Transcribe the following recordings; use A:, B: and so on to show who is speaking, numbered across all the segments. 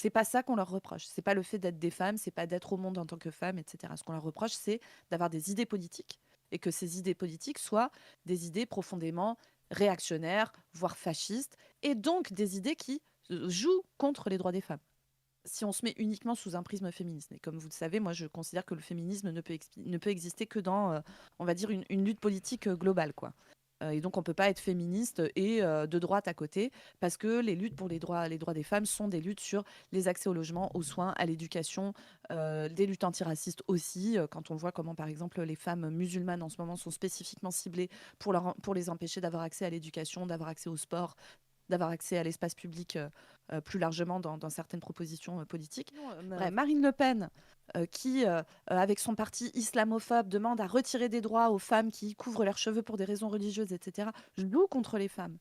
A: C'est pas ça qu'on leur reproche. C'est pas le fait d'être des femmes, c'est pas d'être au monde en tant que femme, etc. Ce qu'on leur reproche, c'est d'avoir des idées politiques et que ces idées politiques soient des idées profondément réactionnaires, voire fascistes, et donc des idées qui jouent contre les droits des femmes. Si on se met uniquement sous un prisme féministe. Et comme vous le savez, moi, je considère que le féminisme ne peut exister que dans, on va dire, une lutte politique globale, quoi. Et donc, on ne peut pas être féministe et de droite à côté, parce que les luttes pour les droits des femmes sont des luttes sur les accès au logement, aux soins, à l'éducation, des luttes antiracistes aussi, quand on voit comment, par exemple, les femmes musulmanes en ce moment sont spécifiquement ciblées pour les empêcher d'avoir accès à l'éducation, d'avoir accès au sport, d'avoir accès à l'espace public plus largement dans certaines propositions politiques. Bref, Marine Le Pen, avec son parti islamophobe, demande à retirer des droits aux femmes qui couvrent leurs cheveux pour des raisons religieuses, etc., joue contre les femmes.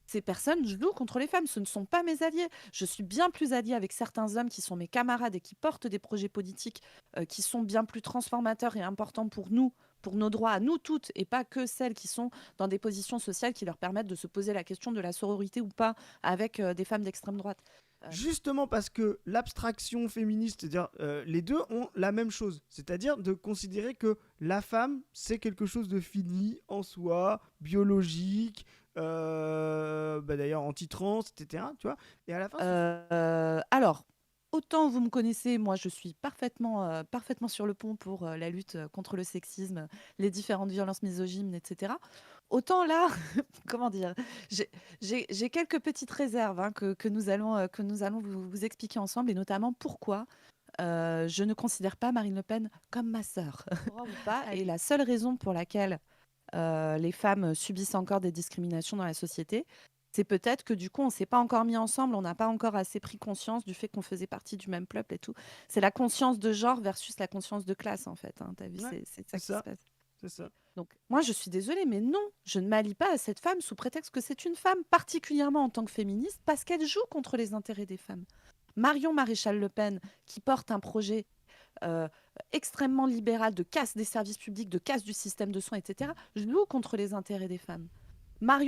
A: Ces personnes jouent contre les femmes, ce ne sont pas mes alliés. Je suis bien plus alliée avec certains hommes qui sont mes camarades et qui portent des projets politiques qui sont bien plus transformateurs et importants pour nous, pour nos droits à nous toutes, et pas que celles qui sont dans des positions sociales qui leur permettent de se poser la question de la sororité ou pas avec des femmes d'extrême droite.
B: Justement parce que l'abstraction féministe, c'est-à-dire les deux ont la même chose, c'est-à-dire de considérer que la femme, c'est quelque chose de fini en soi, biologique, d'ailleurs anti-trans, etc. Tu vois. Et à la fin,
A: Alors, autant vous me connaissez, moi je suis parfaitement sur le pont pour la lutte contre le sexisme, les différentes violences misogynes, etc. Autant là, comment dire, j'ai quelques petites réserves hein, que nous allons vous expliquer ensemble, et notamment pourquoi je ne considère pas Marine Le Pen comme ma sœur. Ou pas, et la seule raison pour laquelle les femmes subissent encore des discriminations dans la société, c'est peut-être que du coup, on ne s'est pas encore mis ensemble, on n'a pas encore assez pris conscience du fait qu'on faisait partie du même peuple et tout. C'est la conscience de genre versus la conscience de classe, en fait. Hein. T'as vu,
B: ouais,
A: c'est
B: c'est
A: ça qui se
B: ça,
A: passe.
B: c'est ça.
A: Donc, moi, je suis désolée, mais non, je ne m'allie pas à cette femme sous prétexte que c'est une femme, particulièrement en tant que féministe, parce qu'elle joue contre les intérêts des femmes. Marion Maréchal Le Pen, qui porte un projet euh, extrêmement libéral de casse des services publics, de casse du système de soins, etc., joue contre les intérêts des femmes. Là, il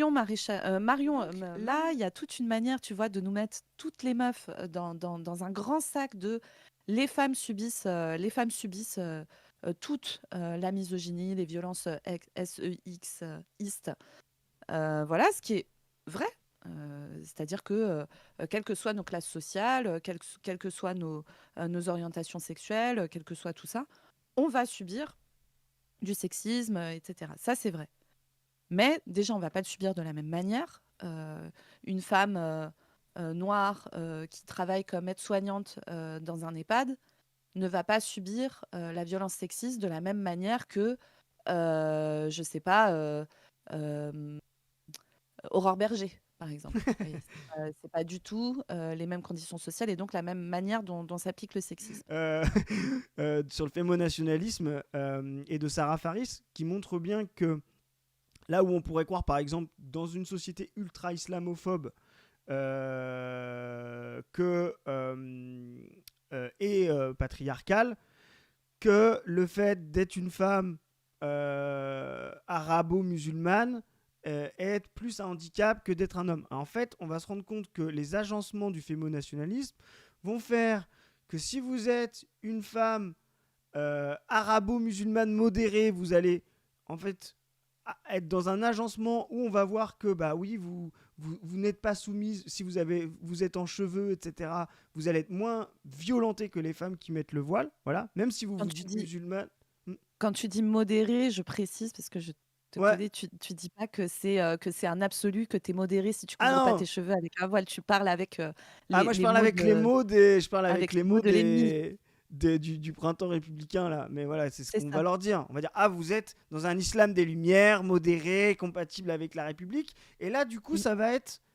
A: y a toute une manière, tu vois, de nous mettre toutes les meufs dans un grand sac de les femmes subissent toute la misogynie, les violences SEX, IST. Voilà, ce qui est vrai. C'est-à-dire que, quelles que soient nos classes sociales, quelles que soient nos orientations sexuelles, quel que soit tout ça, on va subir du sexisme, etc. Ça, c'est vrai. Mais déjà, on ne va pas le subir de la même manière. Une femme noire qui travaille comme aide-soignante dans un EHPAD ne va pas subir la violence sexiste de la même manière que, je ne sais pas, euh, Aurore Berger, par exemple. Vous c'est pas du tout les mêmes conditions sociales et donc la même manière dont s'applique le sexisme.
B: Euh, sur le fémonationalisme et de Sarah Faris, qui montre bien que là où on pourrait croire, par exemple, dans une société ultra islamophobe, et patriarcale, que le fait d'être une femme arabo-musulmane est plus un handicap que d'être un homme. En fait, on va se rendre compte que les agencements du fémonationalisme vont faire que si vous êtes une femme arabo-musulmane modérée, vous allez en fait être dans un agencement où on va voir que bah oui, vous n'êtes pas soumise, si vous êtes en cheveux, etc., vous allez être moins violenté que les femmes qui mettent le voile, voilà, même si vous
A: Quand
B: vous
A: tu
B: dites
A: dis,
B: musulmane.
A: quand tu dis modéré, je précise parce que je te
B: Ouais.
A: connais, tu dis pas que c'est un absolu, que tu es modéré si tu
B: Ah
A: couvres pas tes
B: non.
A: cheveux avec un voile. Tu parles avec
B: Ah moi
A: les mots
B: je parle avec les
A: les mots
B: mots
A: de l'ennemi.
B: du printemps républicain là, mais voilà, c'est ce
A: C'est
B: qu'on va
A: ça.
B: leur dire. On va dire ah vous êtes dans un islam des lumières, modéré, compatible avec la République, et là du coup
A: Mm.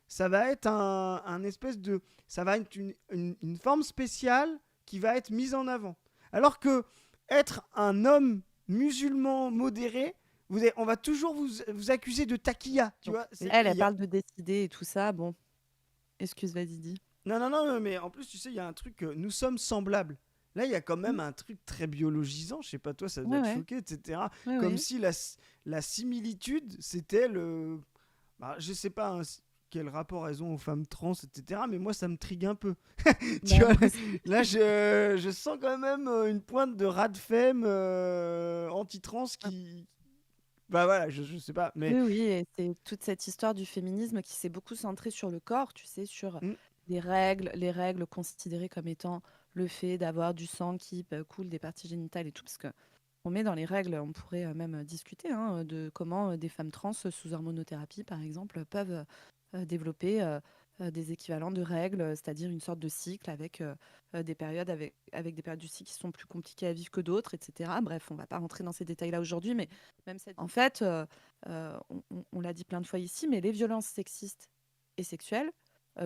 B: ça va être un espèce de ça va être une forme spéciale qui va être mise en avant. Alors que être un homme musulman modéré, on va toujours vous accuser de taquilla, tu
A: Donc,
B: vois.
A: elle parle de décider et tout ça. Bon, excuse, vas-y, dis.
B: Non, non, non, mais en plus, tu sais, il y a un truc, nous sommes semblables. Là, il y a quand même
A: Mm.
B: un truc très biologisant, je sais pas toi, ça doit
A: Ouais,
B: te
A: ouais,
B: choquer, etc.
A: ouais,
B: Comme
A: ouais.
B: si la similitude, c'était le... Bah, je sais pas, hein, quel rapport elles ont aux femmes trans, etc. Mais moi, ça me trigue un peu. Tu
A: Bah,
B: vois,
A: moi aussi.
B: là, je sens quand même une pointe de rat de femme anti-trans qui. Bah voilà, je sais pas, mais.
A: Oui, oui, et c'est toute cette histoire du féminisme qui s'est beaucoup centrée sur le corps, tu sais, sur
B: Hmm.
A: les règles considérées comme étant le fait d'avoir du sang qui coule des parties génitales et tout, parce que on met dans les règles, on pourrait même discuter hein, de comment des femmes trans sous hormonothérapie, par exemple, peuvent développer des équivalents de règles, c'est-à-dire une sorte de cycle avec des périodes avec des périodes du cycle qui sont plus compliquées à vivre que d'autres, etc. Bref, on ne va pas rentrer dans ces détails-là aujourd'hui, mais même en fait, on l'a dit plein de fois ici, mais les violences sexistes et sexuelles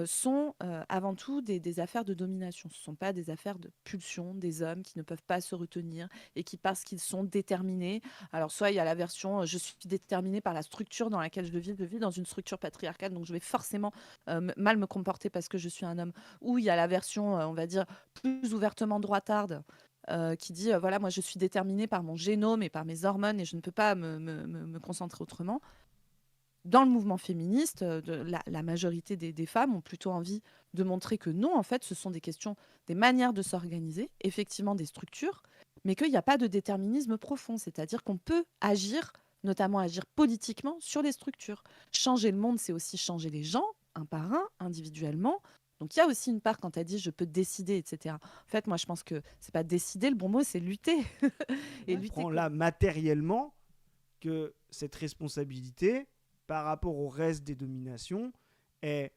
A: sont avant tout des affaires de domination. Ce ne sont pas des affaires de pulsion des hommes qui ne peuvent pas se retenir et qui, parce qu'ils sont déterminés, alors soit il y a la version je suis déterminé par la structure dans laquelle je vis dans une structure patriarcale, donc je vais forcément mal me comporter parce que je suis un homme, ou il y a la version, on va dire, plus ouvertement droitarde. Qui dit voilà, moi je suis déterminée par mon génome et par mes hormones et je ne peux pas me concentrer autrement. Dans le mouvement féministe, la majorité des femmes ont plutôt envie de montrer que non, en fait, ce sont des questions, des manières de s'organiser, effectivement des structures, mais qu'il n'y a pas de déterminisme profond. C'est-à-dire qu'on peut agir, notamment agir politiquement, sur les structures. Changer le monde, c'est aussi changer les gens, un par un, individuellement. Donc il y a aussi une part quand tu as dit je peux décider, etc. En fait, moi je pense que c'est pas décider, le bon mot, c'est lutter. Et
B: On
A: lutter
B: prend
A: contre.
B: là matériellement que cette responsabilité, par rapport au reste des dominations, est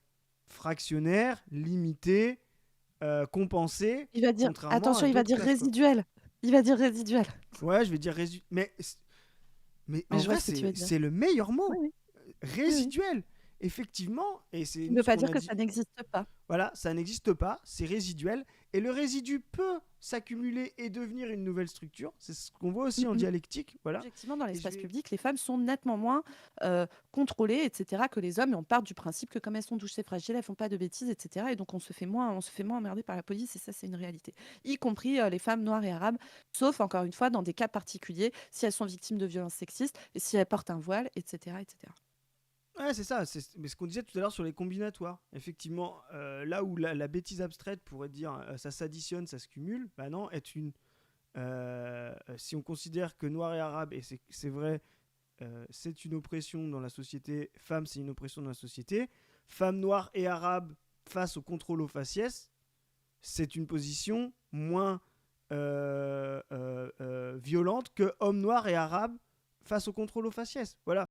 B: fractionnaire, limitée, compensée,
A: Il va dire,
B: contrairement à
A: attention, il va
B: d'autres
A: dire
B: classes, quoi.
A: résiduel. Il va dire résiduel.
B: Ouais, je vais dire mais
A: Mais
B: en
A: je vois
B: vrai,
A: ce que tu veux dire.
B: c'est le meilleur
A: Oui,
B: mot.
A: oui, oui, oui.
B: Résiduel. Effectivement, et
A: Ce
B: c'est
A: qui ne
B: nous
A: veut
B: ce
A: pas
B: qu'on
A: dire
B: a
A: que
B: dit.
A: ça n'existe pas.
B: Voilà, ça n'existe pas, c'est résiduel. Et le résidu peut s'accumuler et devenir une nouvelle structure. C'est ce qu'on voit aussi en
A: Mm, mm.
B: dialectique. Voilà.
A: Objectivement, dans
B: Et je
A: l'espace
B: vais.
A: public, les femmes sont nettement moins contrôlées, etc., que les hommes. Et on part du principe que comme elles sont douces et fragiles, elles font pas de bêtises, etc. Et donc on se fait moins emmerder par la police. Et ça, c'est une réalité. Y compris les femmes noires et arabes, sauf encore une fois dans des cas particuliers, si elles sont victimes de violences sexistes et si elles portent un voile, etc., etc.
B: Ouais, c'est ça. Mais ce qu'on disait tout à l'heure sur les combinatoires. Effectivement, là où la bêtise abstraite pourrait dire ça s'additionne, ça se cumule, bah non, si on considère que noir et arabe, et c'est vrai, c'est une oppression dans la société, femme, c'est une oppression dans la société, femme noire et arabe face au contrôle aux faciès, c'est une position moins violente que homme noir et arabe face au contrôle aux faciès. Voilà.